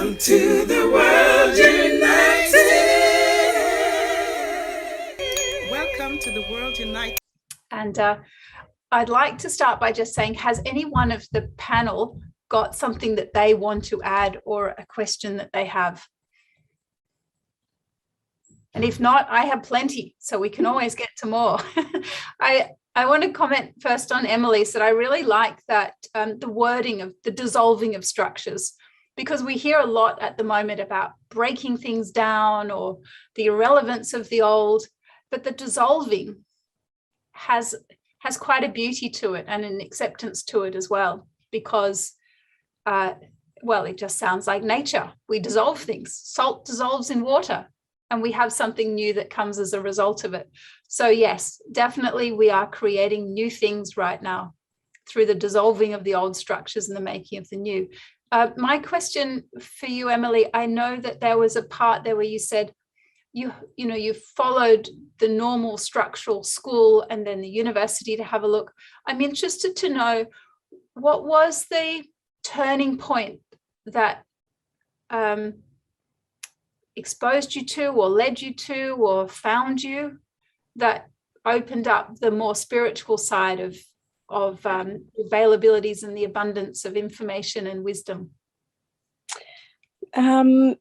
Welcome to the World United. Welcome to the World United. And I'd like to start by just saying, has any one of the panel got something that they want to add or a question that they have? And if not, I have plenty, so we can always get to more. I want to comment first on Emily's that I really like that the wording of the dissolving of structures, because we hear a lot at the moment about breaking things down or the irrelevance of the old, but the dissolving has quite a beauty to it and an acceptance to it as well, because well, it just sounds like nature. We dissolve things. Salt dissolves in water, and we have something new that comes as a result of it. So yes, definitely we are creating new things right now through the dissolving of the old structures and the making of the new. My question for you, Emily, I know that there was a part there where you said you followed the normal structural school and then the university to have a look. I'm interested to know, what was the turning point that exposed you to or led you to or found you that opened up the more spiritual side of availabilities and the abundance of information and wisdom? Thank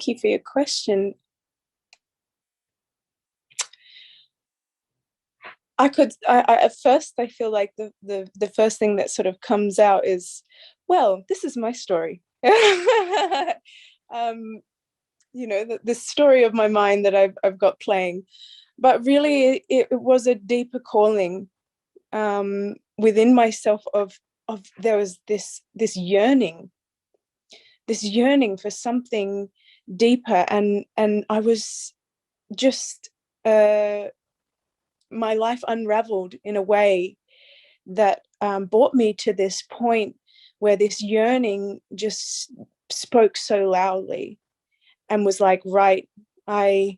you for your question. At first I feel like the first thing that sort of comes out is, well, this is my story. The story of my mind that I've got playing, but really it was a deeper calling within myself of there was this yearning for something deeper, and I was just my life unraveled in a way that brought me to this point where this yearning just spoke so loudly and was like, right, I've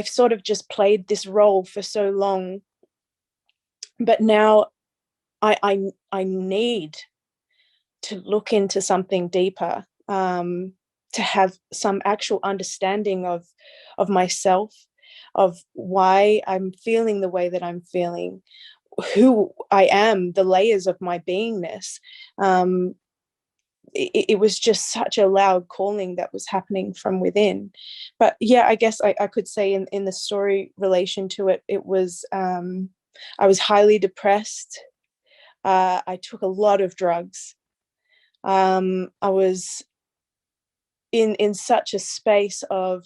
sort of just played this role for so long, but now I need to look into something deeper, to have some actual understanding of myself, of why I'm feeling the way that I'm feeling, who I am, the layers of my beingness. It was just such a loud calling that was happening from within. But yeah, I guess I could say in the story relation to it, it was, I was highly depressed. I took a lot of drugs. I was in such a space of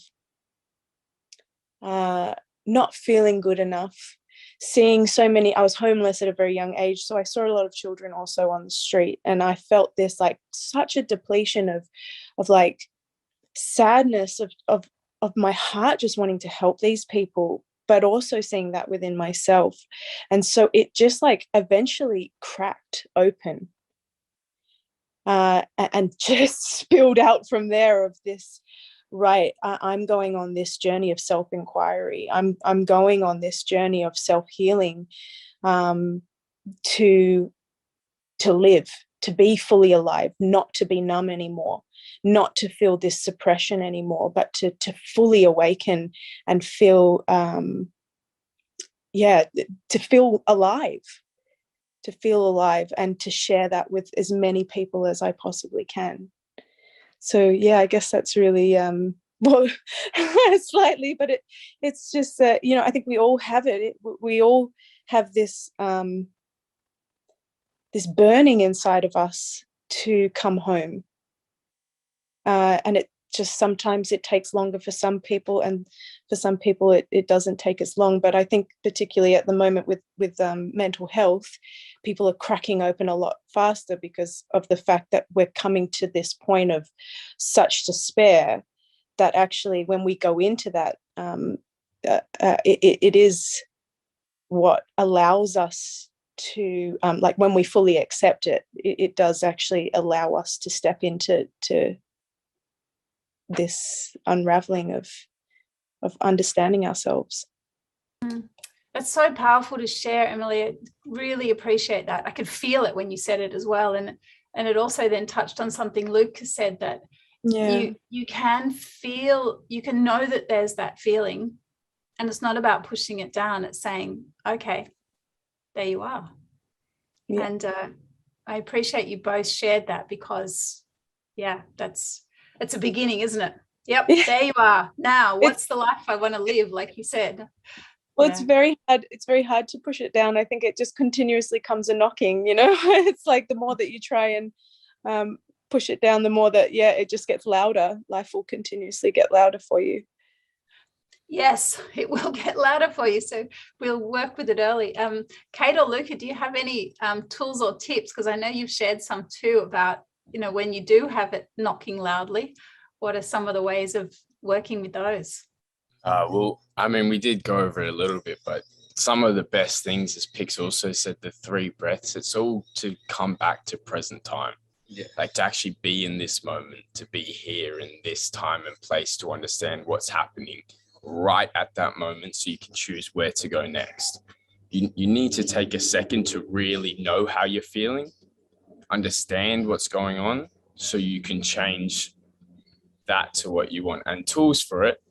not feeling good enough, seeing so many. I was homeless at a very young age, so I saw a lot of children also on the street, and I felt this like such a depletion of like sadness of my heart, just wanting to help these people, but also seeing that within myself. And so it just like eventually cracked open and just spilled out from there of this, right, I'm going on this journey of self-inquiry. I'm going on this journey of self-healing, to live, to be fully alive, not to be numb anymore, not to feel this suppression anymore, but to fully awaken and feel, to feel alive. To feel alive and to share that with as many people as I possibly can. So yeah, I guess that's really well, slightly, but it's just that, I think we all have it. We all have this this burning inside of us to come home, and it just sometimes it takes longer for some people, and for some people it doesn't take as long. But I think particularly at the moment with mental health, people are cracking open a lot faster because of the fact that we're coming to this point of such despair that actually when we go into that, it is what allows us to, like when we fully accept it, it does actually allow us to step into this unraveling of understanding ourselves. That's so powerful to share, Emily. I really appreciate that. I could feel it when you said it as well. And And it also then touched on something Luke has said, that you can feel, you can know that there's that feeling, and it's not about pushing it down. It's saying, okay, there you are. Yeah. And I appreciate you both shared that, because it's a beginning, isn't it? Yep, there you are. Now, what's the life I want to live, like you said? Well, it's very hard. It's very hard to push it down. I think it just continuously comes a knocking, It's like the more that you try and push it down, the more that, it just gets louder. Life will continuously get louder for you. Yes, it will get louder for you. So we'll work with it early. Kate or Luca, do you have any tools or tips? Because I know you've shared some too about, when you do have it knocking loudly, what are some of the ways of working with those? Well, I mean, we did go over it a little bit, but some of the best things, as Pix also said, the 3 breaths, it's all to come back to present time. Yeah. Like to actually be in this moment, to be here in this time and place, to understand what's happening right at that moment, so you can choose where to go next. You need to take a second to really know how you're feeling, understand what's going on, so you can change that to what you want. And tools for it,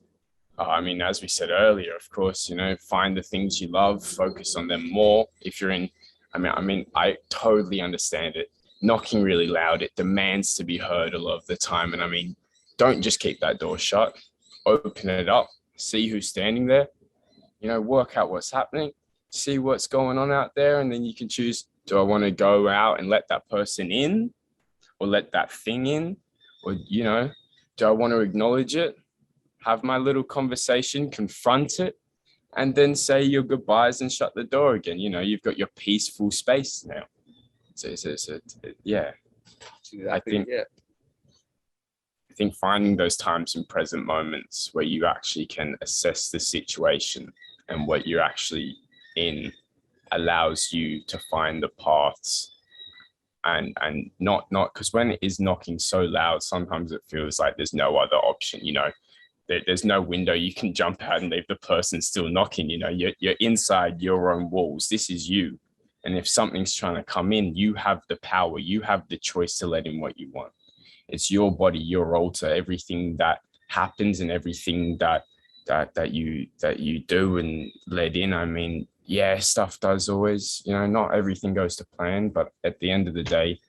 I mean, as we said earlier, of course, find the things you love, focus on them more. If you're in, I totally understand it. Knocking really loud, it demands to be heard a lot of the time. And I mean, don't just keep that door shut, open it up, see who's standing there, work out what's happening, see what's going on out there. And then you can choose, do I want to go out and let that person in, or let that thing in? Or, do I want to acknowledge it, have my little conversation, confront it, and then say your goodbyes and shut the door again? You've got your peaceful space now. So yeah. I think finding those times and present moments where you actually can assess the situation and what you're actually in allows you to find the paths, and not because when it is knocking so loud, sometimes it feels like there's no other option. There's no window you can jump out and leave the person still knocking. You're inside your own walls. This is you. And if something's trying to come in, you have the power, you have the choice to let in what you want. It's your body, your altar, everything that happens and everything that you do and let in. I mean, stuff does always, not everything goes to plan, but at the end of the day,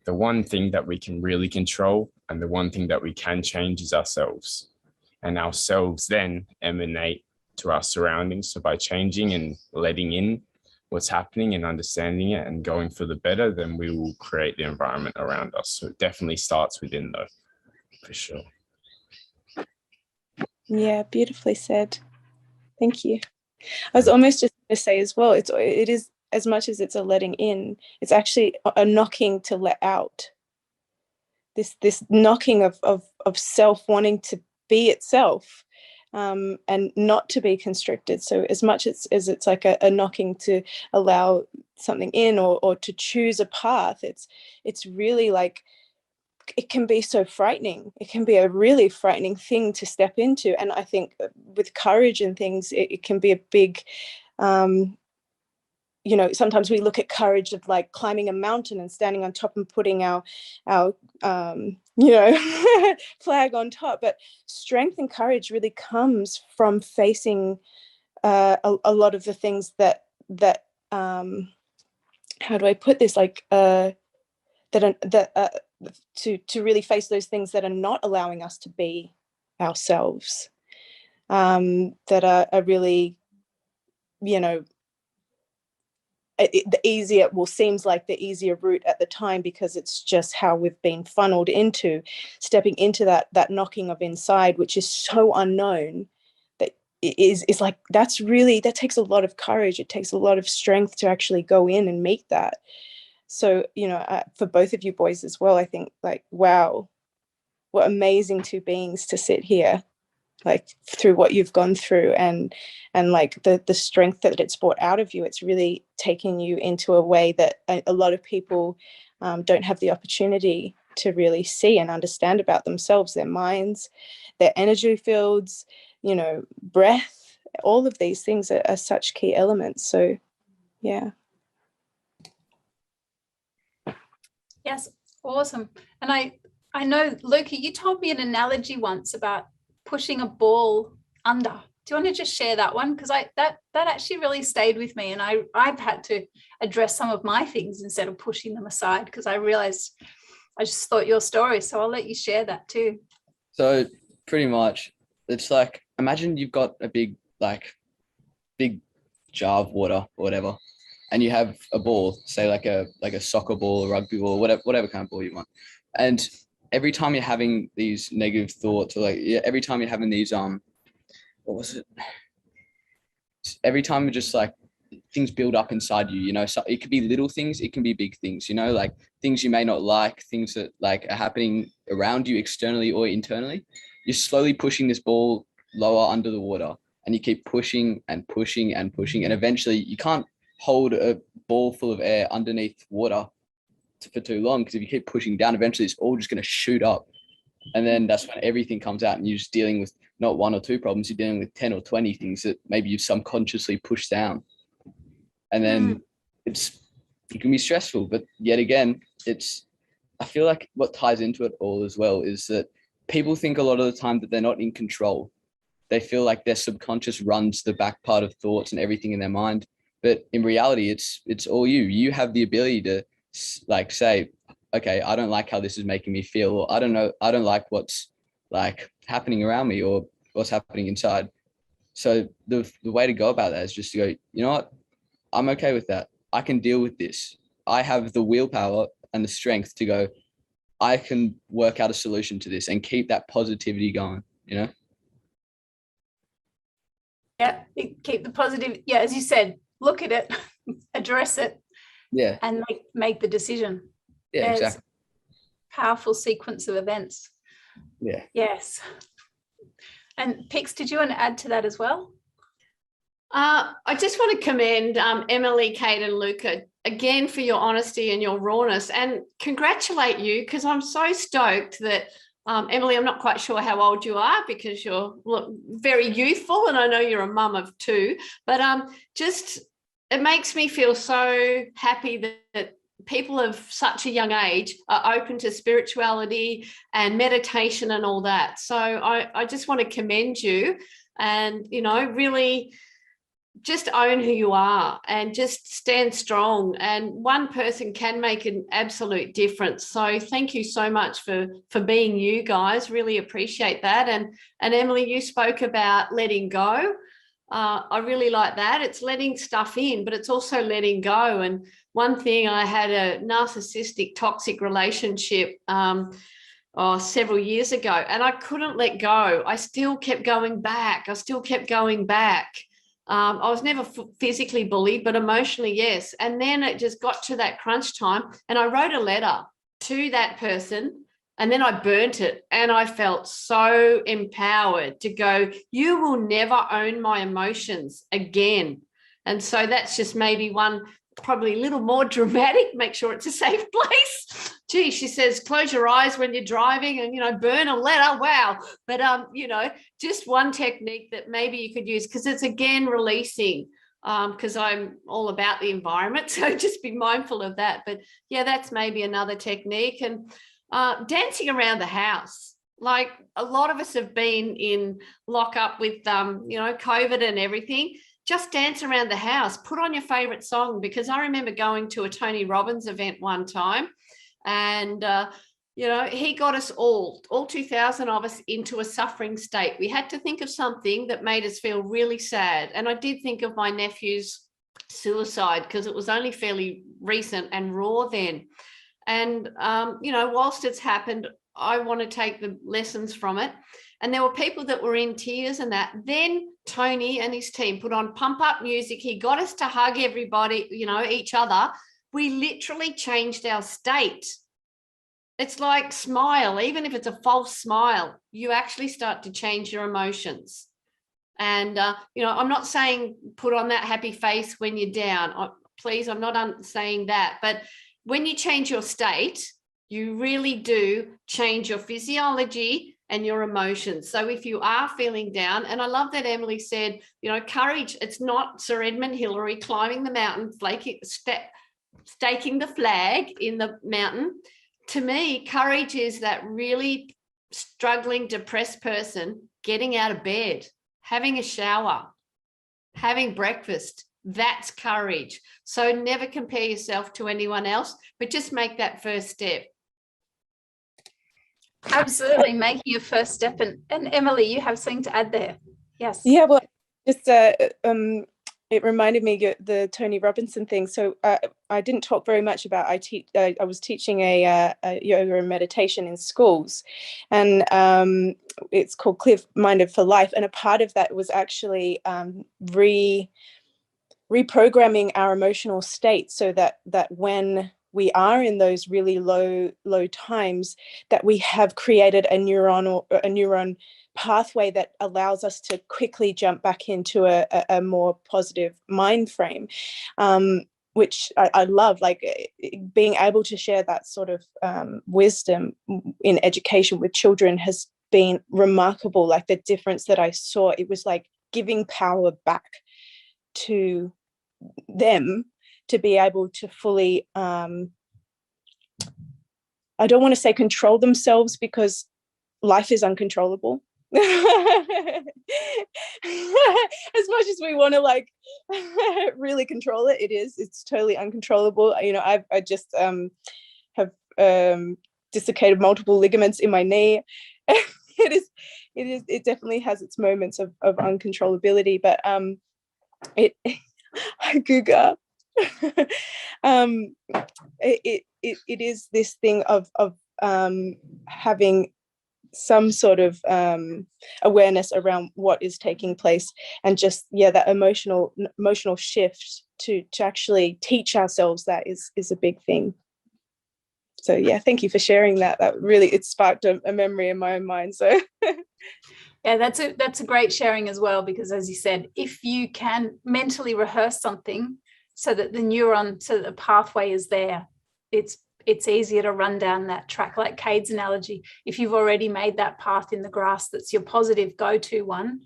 the one thing that we can really control and the one thing that we can change is ourselves. And ourselves then emanate to our surroundings. So by changing and letting in what's happening and understanding it and going for the better, then we will create the environment around us. So it definitely starts within, though, for sure. Yeah, beautifully said. Thank you. I was almost just going to say as well, it is, as much as it's a letting in, it's actually a knocking to let out. This knocking of self wanting to be itself, and not to be constricted. So as much as it's like a knocking to allow something in, or to choose a path, it's really like, it can be so frightening. It can be a really frightening thing to step into. And I think with courage and things, it can be a big, sometimes we look at courage of like climbing a mountain and standing on top and putting our flag on top. But strength and courage really comes from facing a lot of the things that how do I put this, like to really face those things that are not allowing us to be ourselves, that are really, the easier, seems like the easier route at the time, because it's just how we've been funneled into stepping into that knocking of inside, which is so unknown. That is like, that takes a lot of courage. It takes a lot of strength to actually go in and meet that. So, for both of you boys as well, I think, like, wow, what amazing two beings to sit here, like, through what you've gone through, and like the strength that it's brought out of you. It's really taken you into a way that a lot of people don't have the opportunity to really see and understand about themselves, their minds, their energy fields, breath. All of these things are such key elements. So, yeah. Yes, awesome. And I know, Luca, you told me an analogy once about pushing a ball under. Do you want to just share that one? Because that actually really stayed with me, and I've had to address some of my things instead of pushing them aside, because I realized I just thought your story. So I'll let you share that too. So pretty much, it's like, imagine you've got a big jar of water or whatever, and you have a ball, say like a soccer ball, a rugby ball, whatever kind of ball you want. And every time you're having these negative thoughts, or every time you're having these what was it? Every time you're just like, things build up inside you, so it could be little things, it can be big things, like things you may not like, things that like are happening around you externally or internally. You're slowly pushing this ball lower under the water, and you keep pushing and pushing and pushing, and eventually you can't hold a ball full of air underneath water for too long, because if you keep pushing down, eventually it's all just going to shoot up, and then that's when everything comes out, and you're just dealing with not one or two problems, you're dealing with 10 or 20 things that maybe you've subconsciously pushed down. And then it can be stressful, but yet again, I feel like what ties into it all as well is that people think a lot of the time that they're not in control. They feel like their subconscious runs the back part of thoughts and everything in their mind. But in reality, it's all you. You have the ability to like say, okay, I don't like how this is making me feel, or I don't like what's like happening around me or what's happening inside. So the way to go about that is just to go, you know what? I'm okay with that. I can deal with this. I have the willpower and the strength to go, I can work out a solution to this, and keep that positivity going, Yeah, keep the positive. Yeah, as you said, look at it, address it, and make the decision. Yeah, exactly. Powerful sequence of events. Yeah. Yes. And Pix, did you want to add to that as well? I just want to commend Emily, Kate and Luca again for your honesty and your rawness, and congratulate you, because I'm so stoked that Emily, I'm not quite sure how old you are, because you're very youthful, and I know you're a mum of two, but it makes me feel so happy that people of such a young age are open to spirituality and meditation and all that. So I just want to commend you, and really just own who you are and just stand strong, and one person can make an absolute difference. So thank you so much for being you guys. Really appreciate that. And Emily, you spoke about letting go. I really like that. It's letting stuff in, but it's also letting go. And one thing, I had a narcissistic toxic relationship several years ago, and I couldn't let go. I still kept going back. I was never physically bullied, but emotionally, yes. And then it just got to that crunch time, and I wrote a letter to that person, and then I burnt it, and I felt so empowered to go, you will never own my emotions again. And so that's just maybe one, probably a little more dramatic, make sure it's a safe place. Gee, she says, close your eyes when you're driving and, burn a letter. Wow. But, just one technique that maybe you could use, because it's, again, releasing, because I'm all about the environment. So just be mindful of that. But, yeah, that's maybe another technique. And dancing around the house. Like, a lot of us have been in lockup with, COVID and everything. Just dance around the house. Put on your favorite song, because I remember going to a Tony Robbins event one time, and he got us all 2,000 of us, into a suffering state. We had to think of something that made us feel really sad. And I did think of my nephew's suicide, because it was only fairly recent and raw then. And whilst it's happened, I want to take the lessons from it. And there were people that were in tears and that. Then Tony and his team put on pump up music. He got us to hug everybody, each other. We literally changed our state. It's like smile, even if it's a false smile, you actually start to change your emotions. And, I'm not saying put on that happy face when you're down. Please, I'm not saying that. But when you change your state, you really do change your physiology and your emotions. So if you are feeling down, and I love that Emily said, courage, it's not Sir Edmund Hillary climbing the mountain, staking the flag in the mountain. To me, courage is that really struggling, depressed person getting out of bed, having a shower, having breakfast. That's courage. So never compare yourself to anyone else, but just make that first step. Absolutely, making your first step. And Emily, you have something to add there. Yes. Yeah, well, just it reminded me of the Tony Robinson thing. So I didn't talk very much about. I was teaching a yoga and meditation in schools, and it's called Clear Minded for Life. And a part of that was actually reprogramming our emotional state, so that when we are in those really low times, that we have created a neuron pathway that allows us to quickly jump back into a more positive mind frame, which I love, like being able to share that sort of wisdom in education with children has been remarkable. Like the difference that I saw, it was like giving power back to them to be able to fully, I don't want to say control themselves, because life is uncontrollable. As much as we want to like really control it, it's totally uncontrollable. You know, I just have dislocated multiple ligaments in my knee. It definitely has its moments of uncontrollability, but it Guga. It is this thing of having some sort of awareness around what is taking place, and just that emotional shift to actually teach ourselves that is a big thing. So thank you for sharing that. That really, it sparked a memory in my own mind. So yeah, that's a great sharing as well, because as you said, if you can mentally rehearse something so that the pathway is there, it's easier to run down that track. Like Cade's analogy, if you've already made that path in the grass that's your positive go-to one,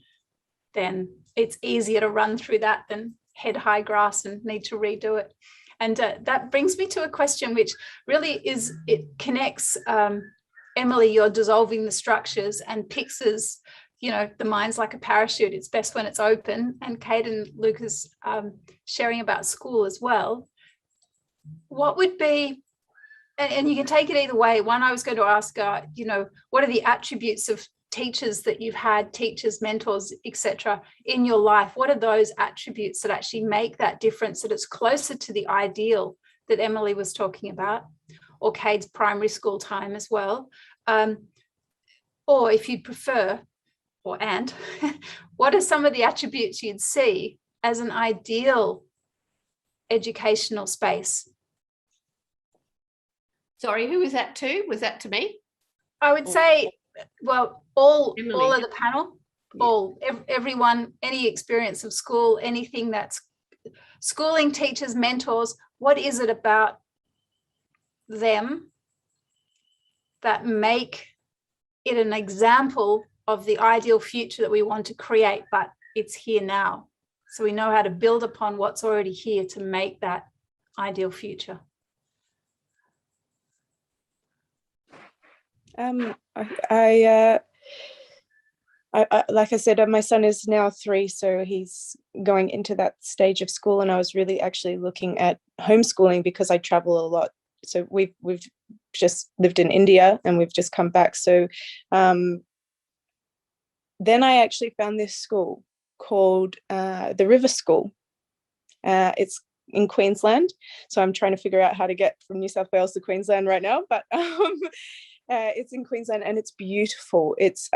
then it's easier to run through that than head high grass and need to redo it. And that brings me to a question which really it connects Emily, you're dissolving the structures, and Pix's, the mind's like a parachute. It's best when it's open. And Kate and Lucas sharing about school as well. What would be, and you can take it either way. One, I was going to ask, what are the attributes of teachers that you've had, teachers, mentors, etc., in your life? What are those attributes that actually make that difference, that it's closer to the ideal that Emily was talking about, or Cade's primary school time as well? Or if you prefer, what are some of the attributes you'd see as an ideal educational space? Sorry, who was that to? Was that to me? I would say, well, all of the panel, everyone, any experience of school, anything that's schooling, teachers, mentors, what is it about them that make it an example of the ideal future that we want to create, but it's here now. So we know how to build upon what's already here to make that ideal future. I like I said, my son is now 3, so he's going into that stage of school, and I was really actually looking at homeschooling because I travel a lot. So we've just lived in India and we've just come back. So then I actually found this school called the River School. It's in Queensland, so I'm trying to figure out how to get from New South Wales to Queensland right now, but it's in Queensland and it's beautiful. It's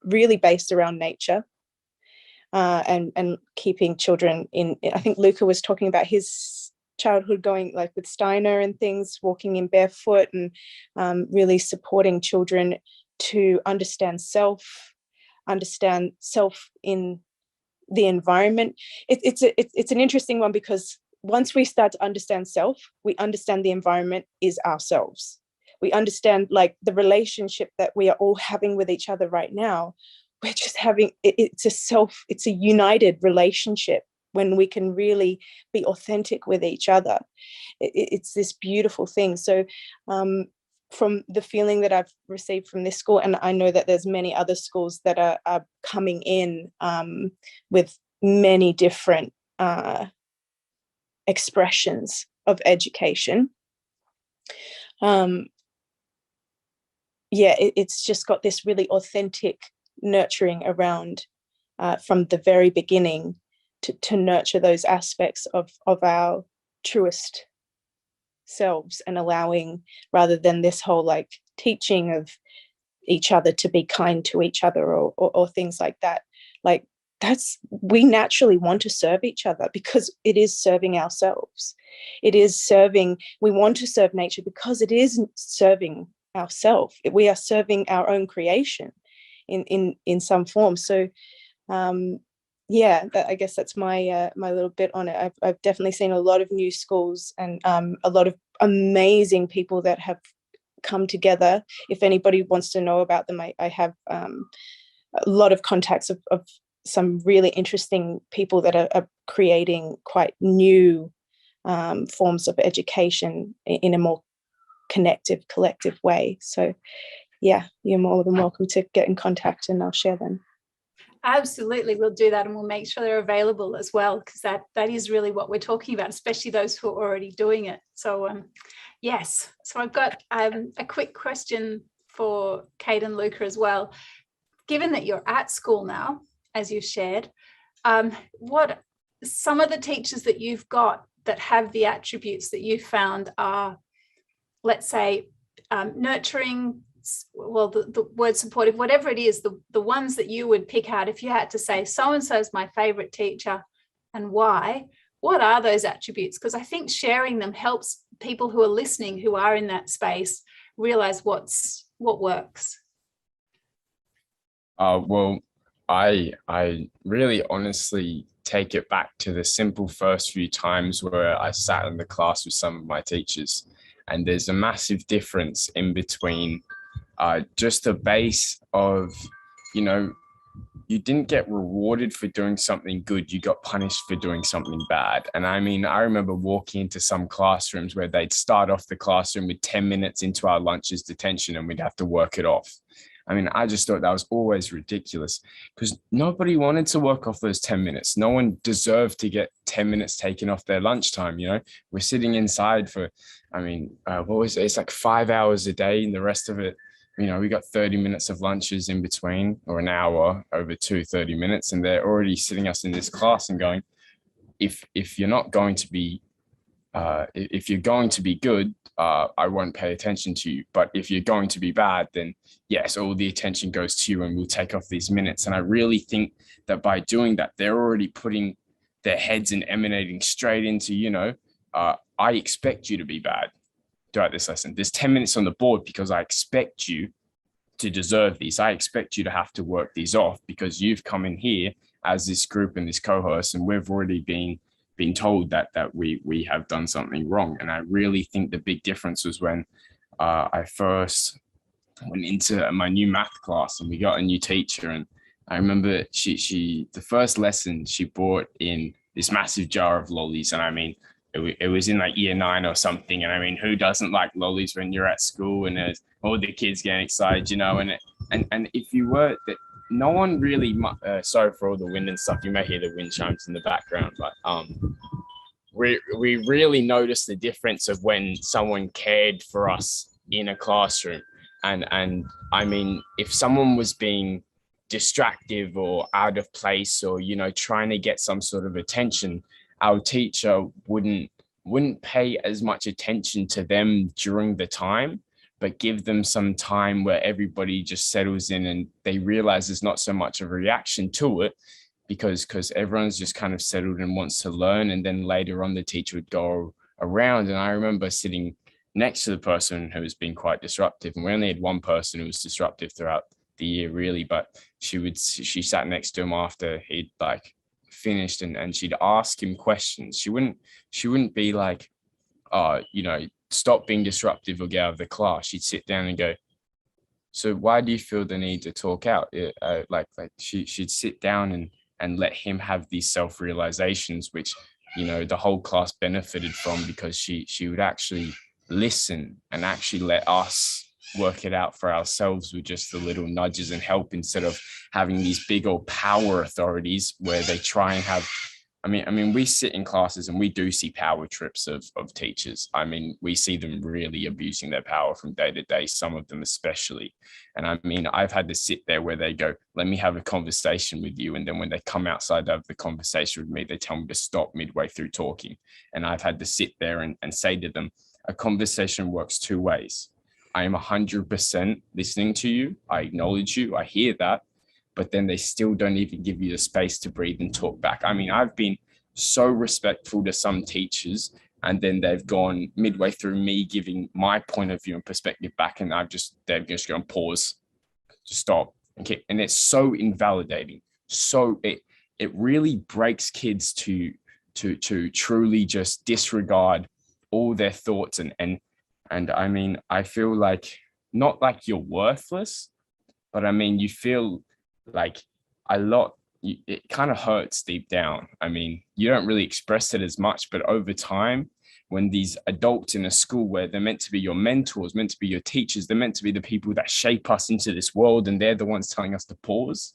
really based around nature and keeping children in. I think Luca was talking about his childhood going like with Steiner and things, walking in barefoot, and really supporting children to understand self in the environment. It's an interesting one, because once we start to understand self, we understand the environment is ourselves. We understand like the relationship that we are all having with each other right now. We're just having, it's a united relationship when we can really be authentic with each other. It's this beautiful thing. So from the feeling that I've received from this school, and I know that there's many other schools that are coming in with many different expressions of education. It's just got this really authentic nurturing around from the very beginning to nurture those aspects of our truest selves, and allowing, rather than this whole like teaching of each other to be kind to each other or things like that. Like we naturally want to serve each other because it is serving ourselves. It is serving, we want to serve nature because it is serving ourselves. We are serving our own creation in some form. So I guess that's my my little bit on it. I've definitely seen a lot of new schools and a lot of amazing people that have come together. If anybody wants to know about them, I have a lot of contacts of some really interesting people that are creating quite new forms of education in a more connective, collective way. So yeah, you're more than welcome to get in contact and I'll share them. Absolutely, we'll do that, and we'll make sure they're available as well, because that is really what we're talking about, especially those who are already doing it. So yes, so I've got a quick question for Kate and Luca as well. Given that you're at school now, as you've shared, what some of the teachers that you've got that have the attributes that you found are, let's say, nurturing, well, the word supportive, whatever it is, the ones that you would pick out if you had to say so-and-so is my favorite teacher and why, what are those attributes? Because I think sharing them helps people who are listening, who are in that space, realize what works. Well, I really honestly take it back to the simple first few times where I sat in the class with some of my teachers, and there's a massive difference in between just a base of, you didn't get rewarded for doing something good, you got punished for doing something bad. And I mean, I remember walking into some classrooms where they'd start off the classroom with 10 minutes into our lunch's detention and we'd have to work it off. I mean, I just thought that was always ridiculous because nobody wanted to work off those 10 minutes. No one deserved to get 10 minutes taken off their lunchtime. We're sitting inside for, what was it? It's like 5 hours a day, and the rest of it, we got 30 minutes of lunches in between, or an hour over 30 minutes. And they're already sitting us in this class and going, if you're not going to be, if you're going to be good, I won't pay attention to you. But if you're going to be bad, then yes, all the attention goes to you and we'll take off these minutes. And I really think that by doing that, they're already putting their heads and emanating straight into, I expect you to be bad throughout this lesson. There's 10 minutes on the board because I expect you to deserve these. I expect you to have to work these off because you've come in here as this group and this cohort, and we've already been told that we have done something wrong. And I really think the big difference was when I first went into my new math class and we got a new teacher. And I remember she the first lesson, she brought in this massive jar of lollies. And it was in like year 9 or something. And who doesn't like lollies when you're at school and there's all the kids getting excited, and if you were that, no one really, sorry for all the wind and stuff, you may hear the wind chimes in the background, but we really noticed the difference of when someone cared for us in a classroom. And if someone was being distractive or out of place or, trying to get some sort of attention, our teacher wouldn't pay as much attention to them during the time, but give them some time where everybody just settles in and they realize there's not so much of a reaction to it because everyone's just kind of settled and wants to learn. And then later on, the teacher would go around. And I remember sitting next to the person who was being quite disruptive. And we only had one person who was disruptive throughout the year, really, but she sat next to him after he'd finished and she'd ask him questions. She wouldn't be like, stop being disruptive or get out of the class. She'd sit down and go, so why do you feel the need to talk out? She'd sit down and let him have these self-realizations, which, the whole class benefited from, because she would actually listen and actually let us work it out for ourselves with just the little nudges and help, instead of having these big old power authorities where they try and have, I mean, we sit in classes and we do see power trips of teachers. I mean, we see them really abusing their power from day to day, some of them especially. And I mean, I've had to sit there where they go, let me have a conversation with you. And then when they come outside of the conversation with me, they tell me to stop midway through talking. And I've had to sit there and say to them, a conversation works two ways. I am 100% listening to you. I acknowledge you. I hear that. But then they still don't even give you the space to breathe and talk back. I mean, I've been so respectful to some teachers, and then they've gone midway through me giving my point of view and perspective back, and they've just gone pause, just stop. Okay. And it's so invalidating. So it really breaks kids to truly just disregard all their thoughts. And I mean, I feel like, not like you're worthless, but I mean, you feel like it kind of hurts deep down. I mean, you don't really express it as much, but over time, when these adults in a school where they're meant to be your mentors, meant to be your teachers, they're meant to be the people that shape us into this world, and they're the ones telling us to pause.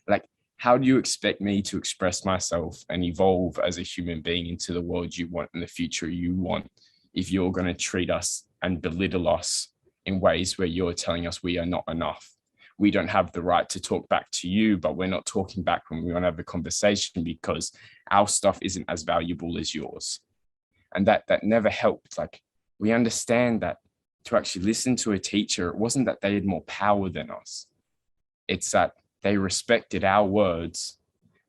Like, how do you expect me to express myself and evolve as a human being into the world you want and the future you want, if you're going to treat us and belittle us in ways where you're telling us we are not enough? We don't have the right to talk back to you, but we're not talking back when we want to have a conversation because our stuff isn't as valuable as yours. And that never helped. Like, we understand that to actually listen to a teacher, it wasn't that they had more power than us. It's that they respected our words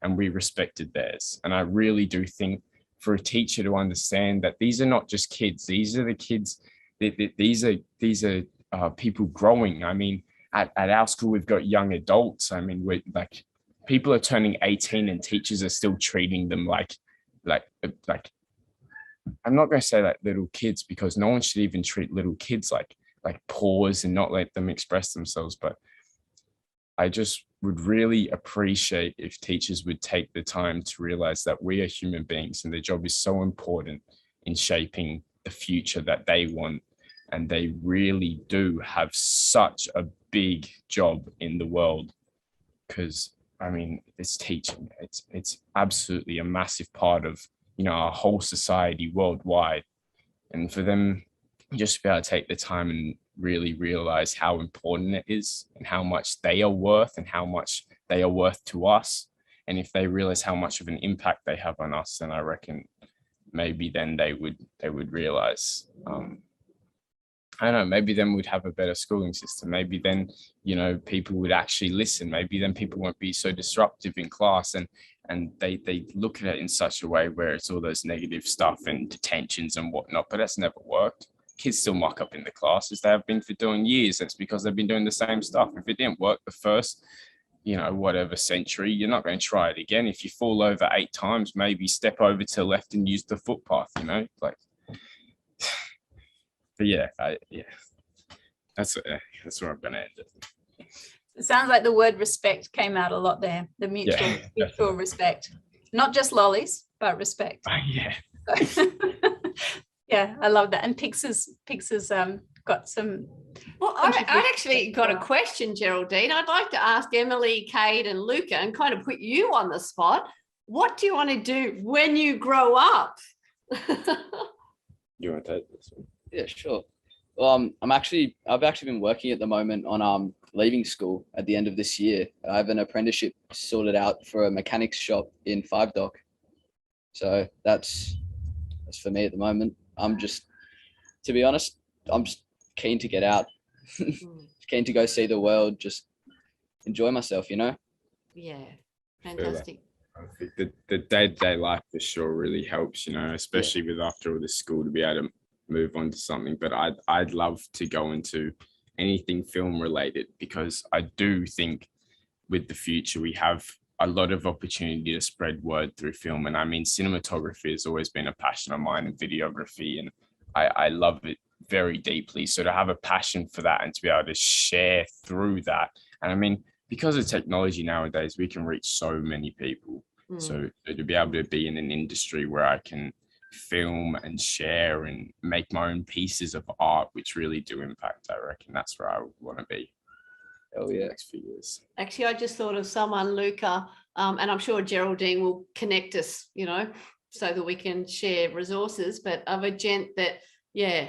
and we respected theirs. And I really do think for a teacher to understand that these are not just kids, these are the kids, these are people growing. I mean, at our school, we've got young adults. I mean, we're like, people are turning 18 and teachers are still treating them like I'm not going to say like little kids, because no one should even treat little kids like pause and not let them express themselves. But I just would really appreciate if teachers would take the time to realize that we are human beings and their job is so important in shaping the future that they want. And they really do have such a big job in the world, because I mean, it's teaching. It's absolutely a massive part of, you know, our whole society worldwide. And for them just to be able to take the time and really realize how important it is and how much they are worth and how much they are worth to us. And if they realize how much of an impact they have on us, then I reckon maybe then they would realize, I don't know, maybe then we'd have a better schooling system. Maybe then, you know, people would actually listen. Maybe then people won't be so disruptive in class, and they look at it in such a way where it's all those negative stuff and detentions and whatnot. But that's never worked. Kids still muck up in the classes. They have been for doing years. It's because they've been doing the same stuff. If it didn't work the first, you know, whatever century, you're not going to try it again. If you fall over 8 times, maybe step over to the left and use the footpath, you know, like. But yeah, that's where I'm going to end it. It sounds like the word respect came out a lot there. The mutual respect, not just lollies, but respect. Yeah. Yeah, I love that. And Pix's got some. Well, I actually got a question, Geraldine. I'd like to ask Emily, Kate, and Luca, and kind of put you on the spot. What do you want to do when you grow up? You want to take this one? Yeah, sure. Well, I've actually been working at the moment on leaving school at the end of this year. I have an apprenticeship sorted out for a mechanics shop in 5 Dock. So that's for me at the moment. To be honest, I'm just keen to get out, keen to go see the world, just enjoy myself, you know? Yeah, fantastic. I think the day-to-day life for sure really helps, you know, especially with after all this school, to be able to move on to something. But I'd love to go into anything film related, because I do think with the future we have a lot of opportunity to spread word through film. And I mean, cinematography has always been a passion of mine, and videography, and I love it very deeply. So to have a passion for that and to be able to share through that, and I mean, because of technology nowadays, we can reach so many people. So to be able to be in an industry where I can film and share and make my own pieces of art, which really do impact. I reckon that's where I want to be. Oh yeah. Next few years. Actually, I just thought of someone, Luca, and I'm sure Geraldine will connect us, you know, so that we can share resources, but of a gent that, yeah,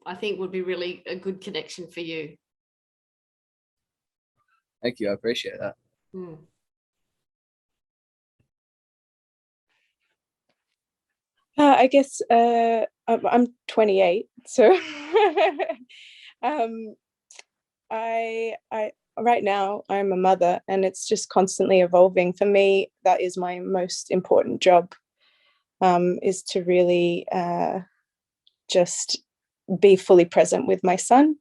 I think would be really a good connection for you. Thank you. I appreciate that. Mm. I guess I'm 28, so I right now I'm a mother, and it's just constantly evolving. For me, that is my most important job, is to really just be fully present with my son.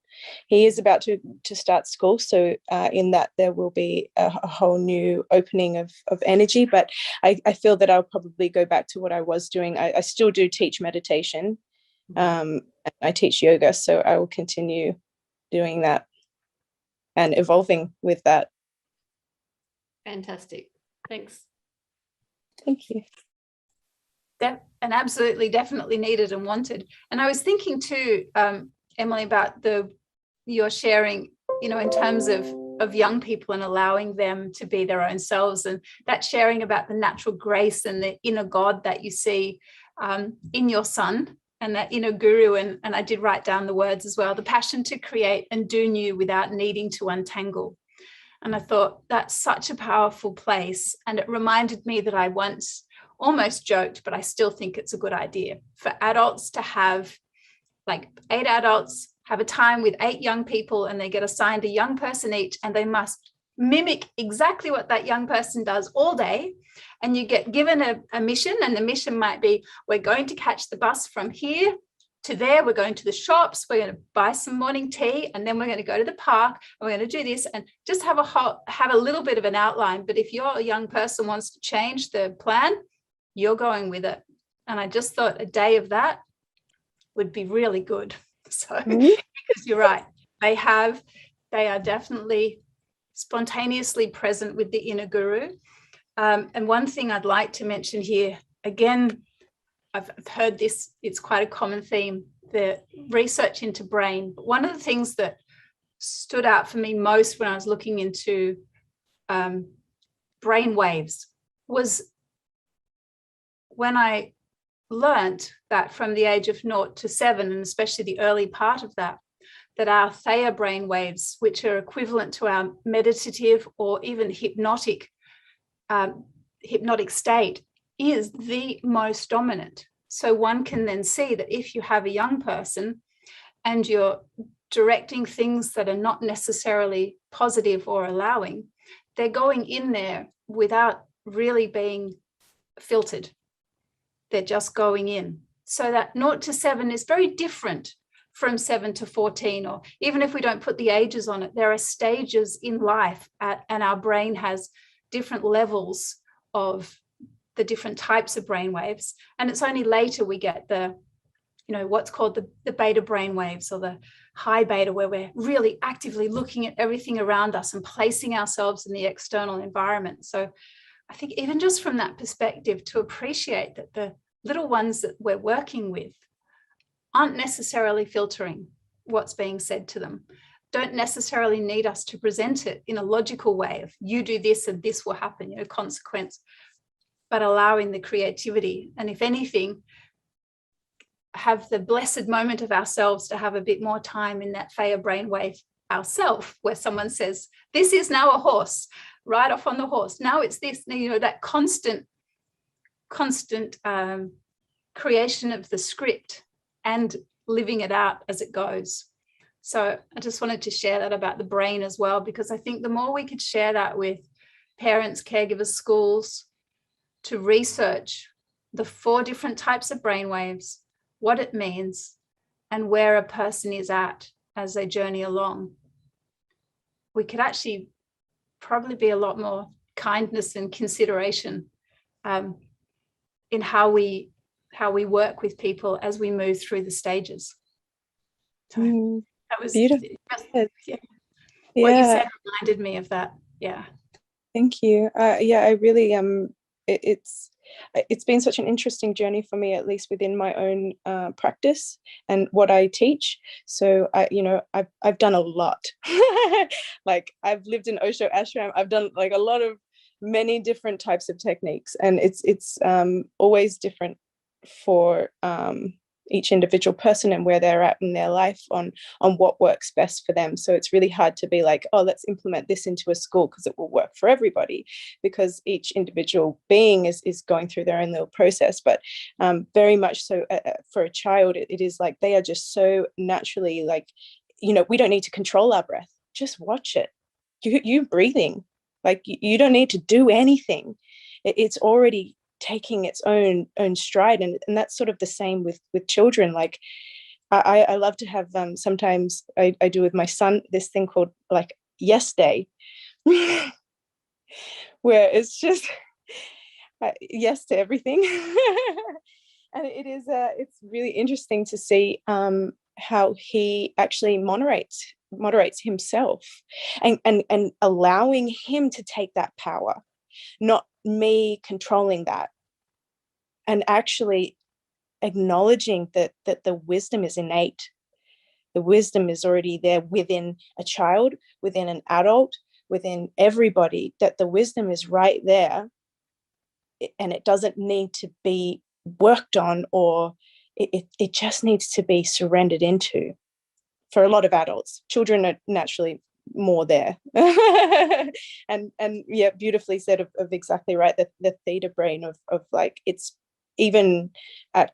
He is about to start school, so in that there will be a whole new opening of energy, but I feel that I'll probably go back to what I was doing. I still do teach meditation. I teach yoga, so I will continue doing that and evolving with that. Fantastic. Thanks. Thank you. And absolutely, definitely needed and wanted. And I was thinking too, Emily, about your sharing, you know, in terms of young people and allowing them to be their own selves, and that sharing about the natural grace and the inner God that you see in your son, and that inner guru. And I did write down the words as well: the passion to create and do new without needing to untangle. And I thought that's such a powerful place. And it reminded me that I once almost joked, but I still think it's a good idea for adults to have, like, 8 adults have a time with 8 young people, and they get assigned a young person each, and they must mimic exactly what that young person does all day. And you get given a mission, and the mission might be, we're going to catch the bus from here to there, we're going to the shops, we're going to buy some morning tea, and then we're going to go to the park, and we're going to do this, and just have a little bit of an outline. But if your young person wants to change the plan, you're going with it. And I just thought a day of that would be really good. So because you're right, they are definitely spontaneously present with the inner guru. And one thing I'd like to mention here, again, I've heard this, it's quite a common theme, the research into brain. But one of the things that stood out for me most when I was looking into brain waves was when I learnt that from the age of 0 to 7, and especially the early part of that our theta brain waves, which are equivalent to our meditative or even hypnotic state, is the most dominant. So one can then see that if you have a young person and you're directing things that are not necessarily positive or allowing, they're going in there without really being filtered. They're just going in. So that 0 to 7 is very different from 7 to 14, or even if we don't put the ages on it, there are stages in life and our brain has different levels of the different types of brain waves. And it's only later we get the, you know, what's called the beta brain waves, or the high beta, where we're really actively looking at everything around us and placing ourselves in the external environment. So I think even just from that perspective, to appreciate that the little ones that we're working with aren't necessarily filtering what's being said to them, don't necessarily need us to present it in a logical way of you do this and this will happen, you know, consequence, but allowing the creativity. And if anything, have the blessed moment of ourselves to have a bit more time in that theta brainwave ourselves, where someone says, this is now a horse, ride off on the horse. Now it's this, you know, that constant creation of the script and living it out as it goes. So I just wanted to share that about the brain as well, because I think the more we could share that with parents, caregivers, schools, to research the 4 different types of brainwaves, what it means, and where a person is at as they journey along, we could actually probably be a lot more kindness and consideration in how we work with people as we move through the stages. So that was beautiful. What you said reminded me of that. Yeah. Thank you. Yeah, I really it's it's been such an interesting journey for me, at least within my own practice and what I teach. So I've done a lot. Like, I've lived in Osho ashram. I've done like a lot of many different types of techniques, and it's always different for each individual person and where they're at in their life on what works best for them. So it's really hard to be like, oh, let's implement this into a school because it will work for everybody, because each individual being is going through their own little process. But very much so for a child, it is like they are just so naturally like, we don't need to control our breath. Just watch it. You breathing, like you don't need to do anything. It's already taking its own stride, and that's sort of the same with children. Like I love to have sometimes I do with my son this thing called like yes day, where it's just yes to everything. And it's really interesting to see how he actually moderates himself, and allowing him to take that power, not me controlling that, and actually acknowledging that the wisdom is innate. The wisdom is already there within a child, within an adult, within everybody, that the wisdom is right there, and it doesn't need to be worked on, or it just needs to be surrendered into. For a lot of adults, children are naturally more there. and yeah, beautifully said of exactly right, the theta brain of like, it's even at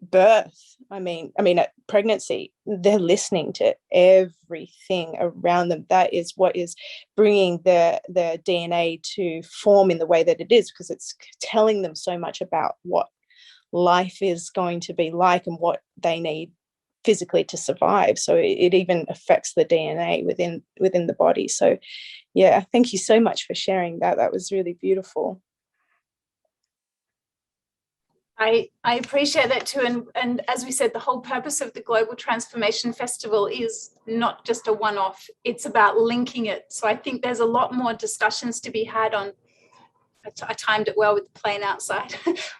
birth, I mean at pregnancy, they're listening to everything around them. That is what is bringing their DNA to form in the way that it is, because it's telling them so much about what life is going to be like and what they need physically to survive. So it even affects the DNA within the body. So yeah, thank you so much for sharing that. That was really beautiful. I appreciate that too. And as we said, the whole purpose of the Global Transformation Festival is not just a one-off. It's about linking it. So I think there's a lot more discussions to be had on, I timed it well with the plane outside,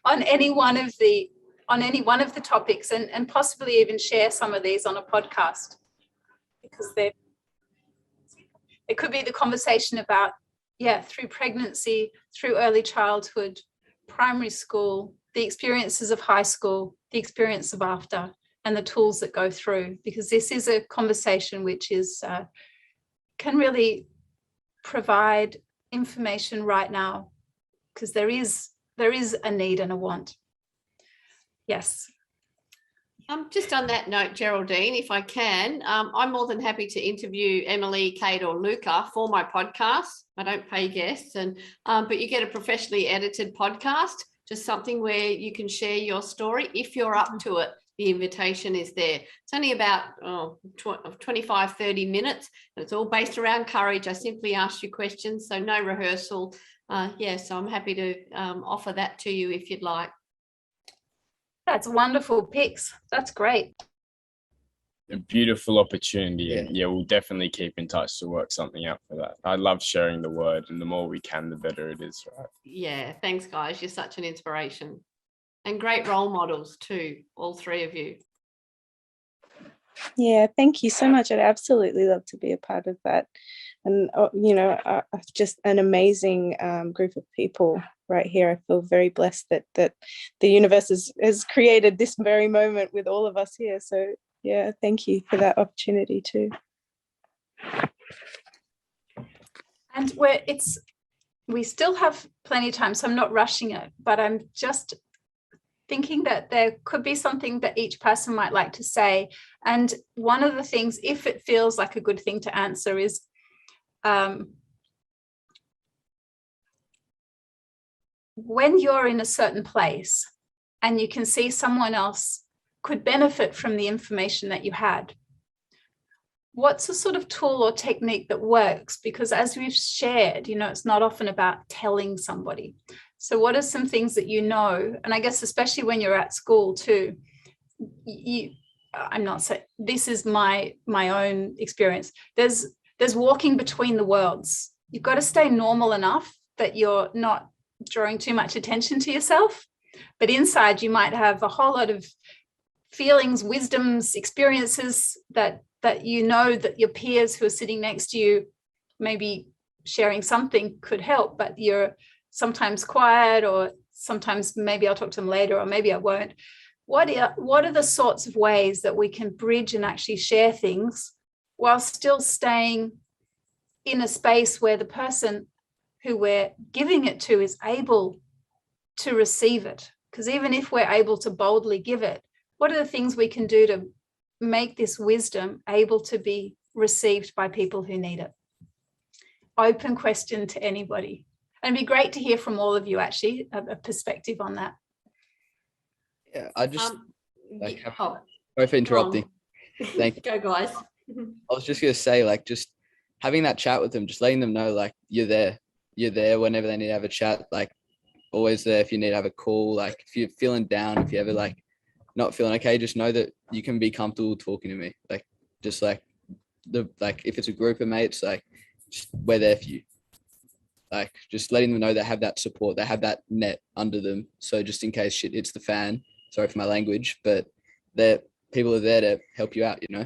on any one of the topics, and possibly even share some of these on a podcast, because it could be the conversation about, through pregnancy, through early childhood, primary school, the experiences of high school, the experience of after, and the tools that go through, because this is a conversation which is can really provide information right now, because there is a need and a want. Yes. Just on that note, Geraldine, if I can, I'm more than happy to interview Emily, Kate, or Luca for my podcast. I don't pay guests, but you get a professionally edited podcast, just something where you can share your story if you're up to it. The invitation is there. It's only about 25, 30 minutes, and it's all based around courage. I simply ask you questions, so no rehearsal. So I'm happy to offer that to you if you'd like. That's wonderful picks. That's great. A beautiful opportunity. And we'll definitely keep in touch to work something out for that. I love sharing the word, and the more we can, the better it is, right? Yeah, thanks, guys. You're such an inspiration. And great role models too, all three of you. Yeah, thank you so much. I'd absolutely love to be a part of that. And, just an amazing group of people right here. I feel very blessed that the universe has created this very moment with all of us here. So yeah, thank you for that opportunity too. And we still have plenty of time, so I'm not rushing it, but I'm just thinking that there could be something that each person might like to say. And one of the things, if it feels like a good thing to answer, is when you're in a certain place and you can see someone else could benefit from the information that you had, what's a sort of tool or technique that works? Because as we've shared, it's not often about telling somebody. So what are some things that and I guess especially when you're at school too, I'm not saying, this is my own experience, there's walking between the worlds. You've got to stay normal enough that you're not drawing too much attention to yourself, but inside you might have a whole lot of feelings, wisdoms, experiences that you know that your peers who are sitting next to you maybe sharing something could help, but you're sometimes quiet, or sometimes maybe I'll talk to them later, or maybe I won't. What are the sorts of ways that we can bridge and actually share things while still staying in a space where the person who we're giving it to is able to receive it? Because even if we're able to boldly give it, what are the things we can do to make this wisdom able to be received by people who need it? Open question to anybody. And it'd be great to hear from all of you, actually, a perspective on that. Yeah, I just Oh, sorry for interrupting. Thank you. Go, guys. I was just gonna say, like, just having that chat with them, just letting them know, like, you're there whenever they need to have a chat, like, always there if you need to have a call, like, if you're feeling down, if you ever like not feeling okay, just know that you can be comfortable talking to me. Like, just like if it's a group of mates, like, just, we're there for you. Like, just letting them know they have that support, they have that net under them. So just in case shit hits the fan, sorry for my language, but people are there to help you out, you know?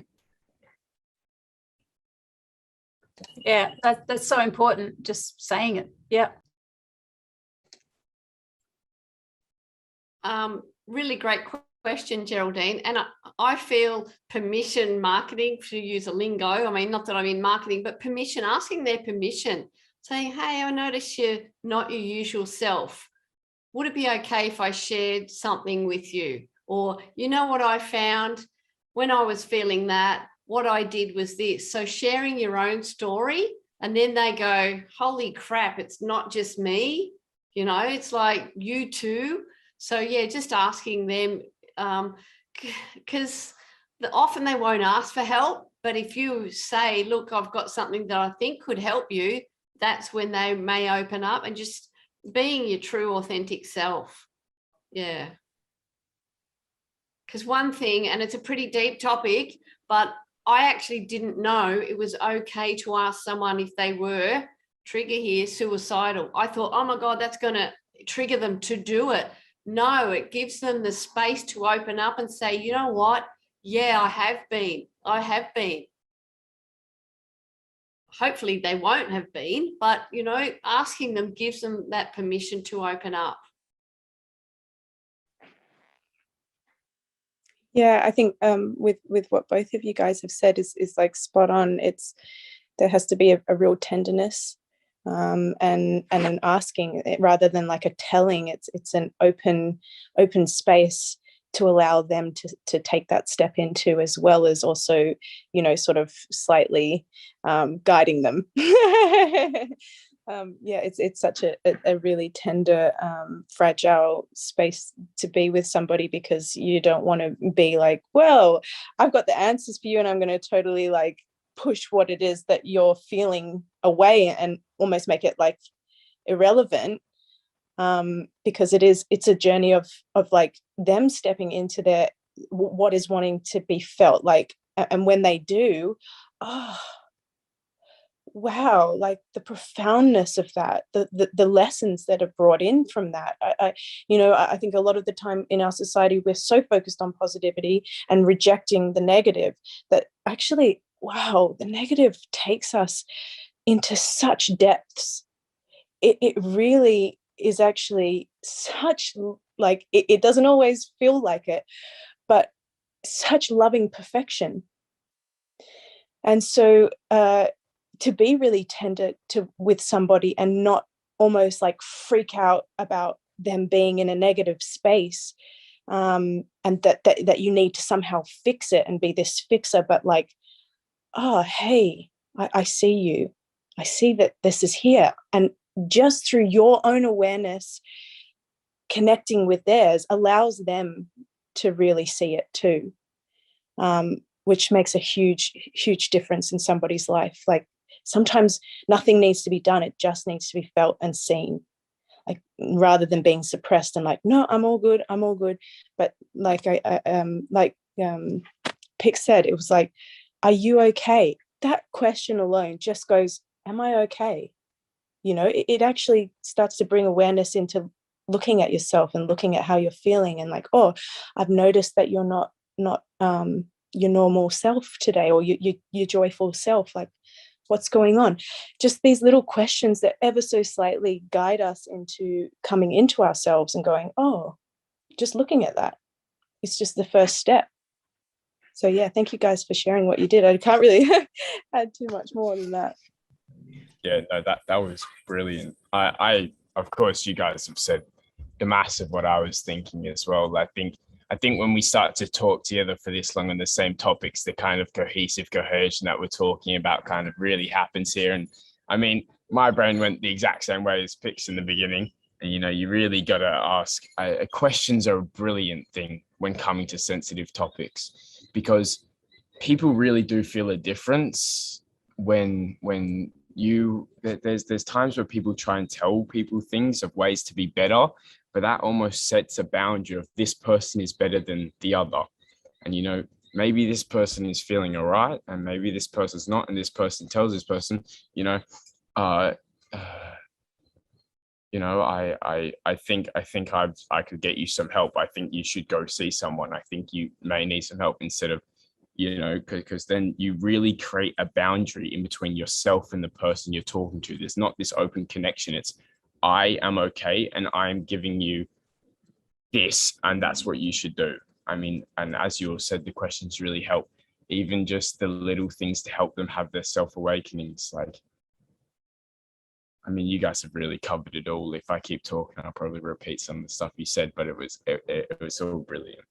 Yeah, that's so important, just saying it. Yeah. Really great question, Geraldine. And I feel permission marketing, to use a lingo, I mean, not that I'm in marketing, but permission, asking their permission, saying, hey, I notice you're not your usual self. Would it be okay if I shared something with you? Or, you know what I found when I was feeling that, what I did was this. So sharing your own story, and then they go, holy crap, it's not just me, you know, it's like you too. So yeah, just asking them, because often they won't ask for help, but if you say, look, I've got something that I think could help you, that's when they may open up, and just being your true authentic self. Yeah. Because one thing, and it's a pretty deep topic, but I actually didn't know it was okay to ask someone if they were, trigger here, suicidal. I thought, oh my God, that's going to trigger them to do it. No, it gives them the space to open up and say, you know what? Yeah, I have been. Hopefully they won't have been, but, you know, asking them gives them that permission to open up. Yeah, I think with what both of you guys have said is like spot on. There has to be a real tenderness and an asking rather than like a telling. It's an open space to allow them to take that step into, as well as also, you know, sort of slightly guiding them. Yeah, it's such a really tender, fragile space to be with somebody, because you don't want to be like, well, I've got the answers for you and I'm going to totally like push what it is that you're feeling away and almost make it like irrelevant, because it's a journey of like them stepping into their what is wanting to be felt like, and when they do, oh wow, like the profoundness of that, the lessons that are brought in from that. I think a lot of the time in our society we're so focused on positivity and rejecting the negative that actually, wow, the negative takes us into such depths. It really is actually such, like, it doesn't always feel like it, but such loving perfection. And so to be really tender with somebody and not almost like freak out about them being in a negative space, and that you need to somehow fix it and be this fixer, but like, oh, hey, I see you. I see that this is here. And just through your own awareness, connecting with theirs allows them to really see it too, which makes a huge, huge difference in somebody's life. Like, sometimes nothing needs to be done. It just needs to be felt and seen, like, rather than being suppressed and like, no, I'm all good. But like, Pick said, it was like, are you okay? That question alone just goes, am I okay? You know, it actually starts to bring awareness into looking at yourself and looking at how you're feeling, and like, oh, I've noticed that you're not your normal self today, or your joyful self. Like, what's going on? Just these little questions that ever so slightly guide us into coming into ourselves and going, oh, just looking at that, it's just the first step. So yeah, thank you guys for sharing what you did. I can't really add too much more than that. Yeah, no, that was brilliant. I of course, you guys have said the mass of what I was thinking as well. I think when we start to talk together for this long on the same topics, the kind of cohesive cohesion that we're talking about kind of really happens here. And I mean, my brain went the exact same way as Pix in the beginning. And, you know, you really got to ask. Questions are a brilliant thing when coming to sensitive topics, because people really do feel a difference when there's times where people try and tell people things of ways to be better, but that almost sets a boundary of this person is better than the other. And, you know, maybe this person is feeling all right, and maybe this person's not, and this person tells this person, you know, you know, I think I could get you some help. I think you should go see someone. I think you may need some help, instead of, you know, because then you really create a boundary in between yourself and the person you're talking to. There's not this open connection. It's, I am okay, and I'm giving you this, and that's what you should do. I mean, and as you all said, the questions really help. Even just the little things to help them have their self-awakenings. Like, I mean, you guys have really covered it all. If I keep talking, I'll probably repeat some of the stuff you said, but it was all brilliant.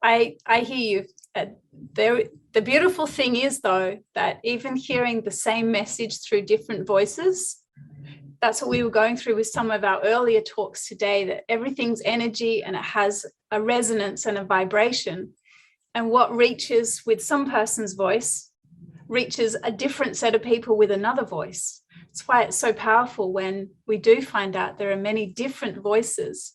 I hear you. The beautiful thing is, though, that even hearing the same message through different voices, that's what we were going through with some of our earlier talks today, that everything's energy and it has a resonance and a vibration. And what reaches with some person's voice reaches a different set of people with another voice. That's why it's so powerful when we do find out there are many different voices,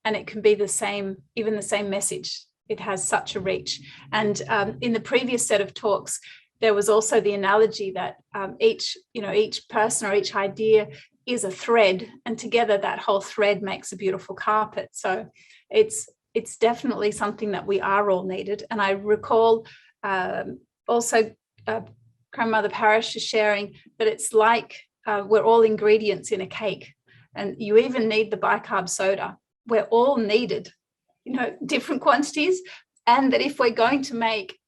and it can be the same, even the same message. It has such a reach. And in the previous set of talks, there was also the analogy that each person or each idea is a thread, and together that whole thread makes a beautiful carpet. So it's definitely something that we are all needed. And I recall also Grandmother Parish is sharing that it's like we're all ingredients in a cake, and you even need the bicarb soda. We're all needed, you know, different quantities. And that if we're going to make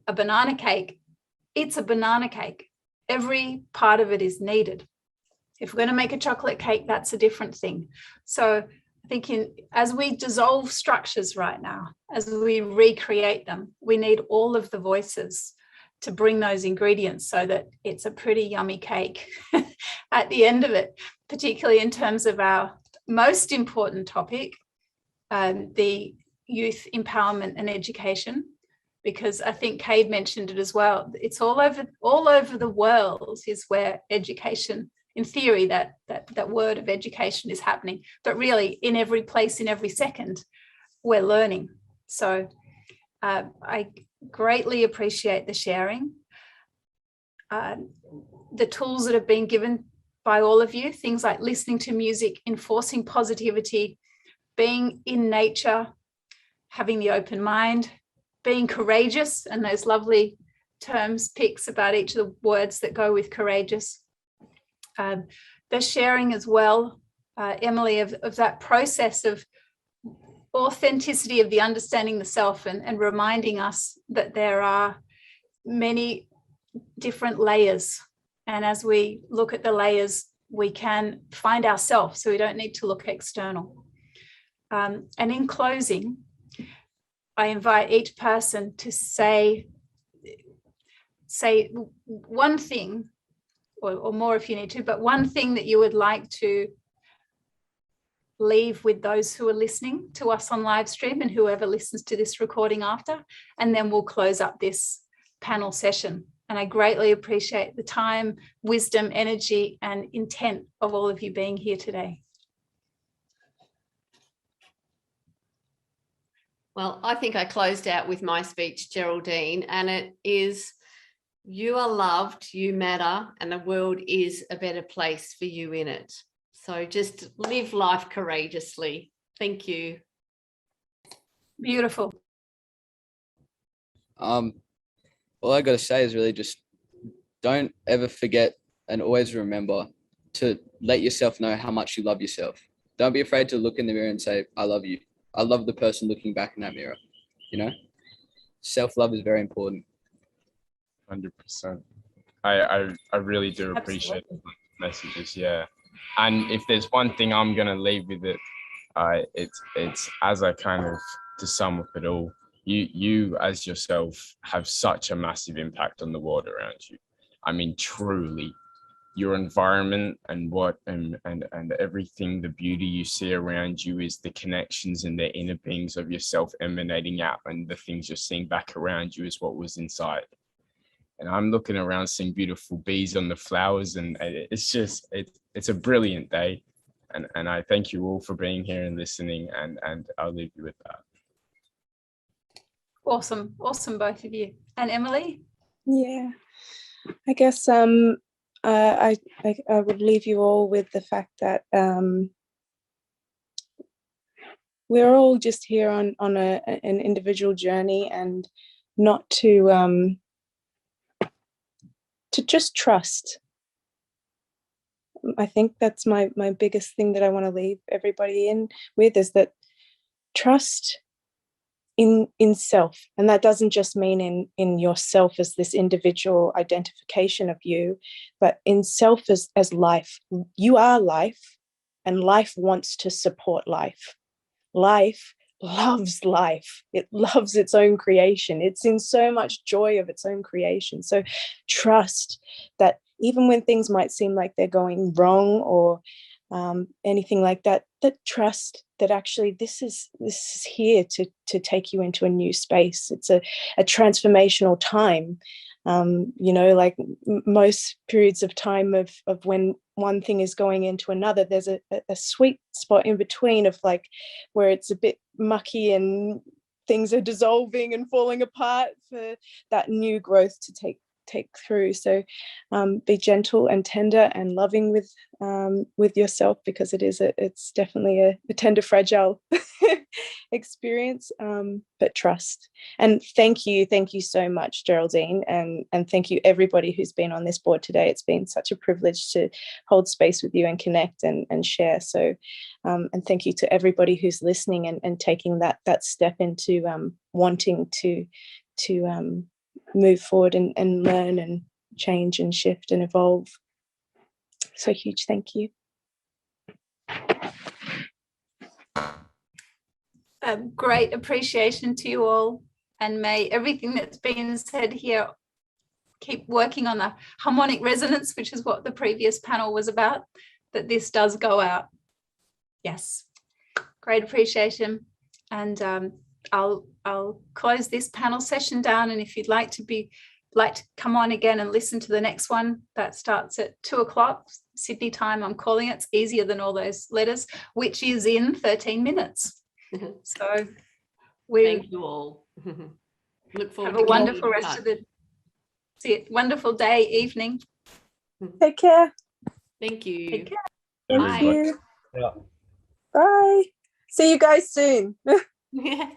a banana cake, it's a banana cake. Every part of it is needed. If we're going to make a chocolate cake, that's a different thing. So I think as we dissolve structures right now, as we recreate them, we need all of the voices to bring those ingredients so that it's a pretty yummy cake at the end of it, particularly in terms of our most important topic, the youth empowerment and education, because I think Cade mentioned it as well. It's all over the world is where education, in theory, that word of education is happening, but really in every place, in every second, we're learning. So I greatly appreciate the sharing. The tools that have been given by all of you, things like listening to music, enforcing positivity, being in nature, having the open mind, being courageous, and those lovely terms, Pix, about each of the words that go with courageous. The sharing as well, Emily, of that process of authenticity, of the understanding the self, and reminding us that there are many different layers. And as we look at the layers, we can find ourselves, so we don't need to look external. And in closing, I invite each person to say one thing, or more if you need to, but one thing that you would like to leave with those who are listening to us on live stream and whoever listens to this recording after, and then we'll close up this panel session. And I greatly appreciate the time, wisdom, energy, and intent of all of you being here today. Well, I think I closed out with my speech, Geraldine, and it is you are loved, you matter, and the world is a better place for you in it. So just live life courageously. Thank you. Beautiful. All I got to say is really just don't ever forget and always remember to let yourself know how much you love yourself. Don't be afraid to look in the mirror and say, I love you. I love the person looking back in that mirror. You know, self-love is very important. 100%. I really do appreciate the messages. Yeah. And if there's one thing I'm going to leave with it, it's as I kind of, to sum up it all, you as yourself have such a massive impact on the world around you. I mean, truly, your environment and everything, the beauty you see around you is the connections and the inner beings of yourself emanating out, and the things you're seeing back around you is what was inside. And I'm looking around seeing beautiful bees on the flowers, and it's just, it's a brilliant day. And I thank you all for being here and listening, and I'll leave you with that. Awesome, both of you. And Emily? Yeah, I guess I would leave you all with the fact that we're all just here on an individual journey, and not to just trust. I think that's my biggest thing that I want to leave everybody in with, is that trust in self. And that doesn't just mean in yourself as this individual identification of you, but in self as life. You are life, and life wants to support life. Life loves life. It loves its own creation. It's in so much joy of its own creation. So trust that even when things might seem like they're going wrong or anything like that, that trust that actually this is here to take you into a new space. It's a transformational time. Like most periods of time of when one thing is going into another, there's a sweet spot in between of like where it's a bit mucky and things are dissolving and falling apart for that new growth to take through. So be gentle and tender and loving with yourself, because it's definitely a tender, fragile experience, but trust. And thank you so much, Geraldine, and thank you everybody who's been on this board today. It's been such a privilege to hold space with you and connect and share. So and thank you to everybody who's listening and taking that step into wanting to move forward and learn and change and shift and evolve. So huge thank you. Great appreciation to you all, and may everything that's been said here keep working on the harmonic resonance, which is what the previous panel was about, that this does go out. Yes, great appreciation. And I'll close this panel session down, and if you'd like to come on again and listen to the next one, that starts at 2:00 Sydney time. I'm calling it. It's easier than all those letters, which is in 13 minutes. So thank you all. Look forward have to a wonderful rest of the wonderful day, evening. Take care. Thank you. Take care. Thank Bye. you. Yeah. Bye. See you guys soon. Yeah.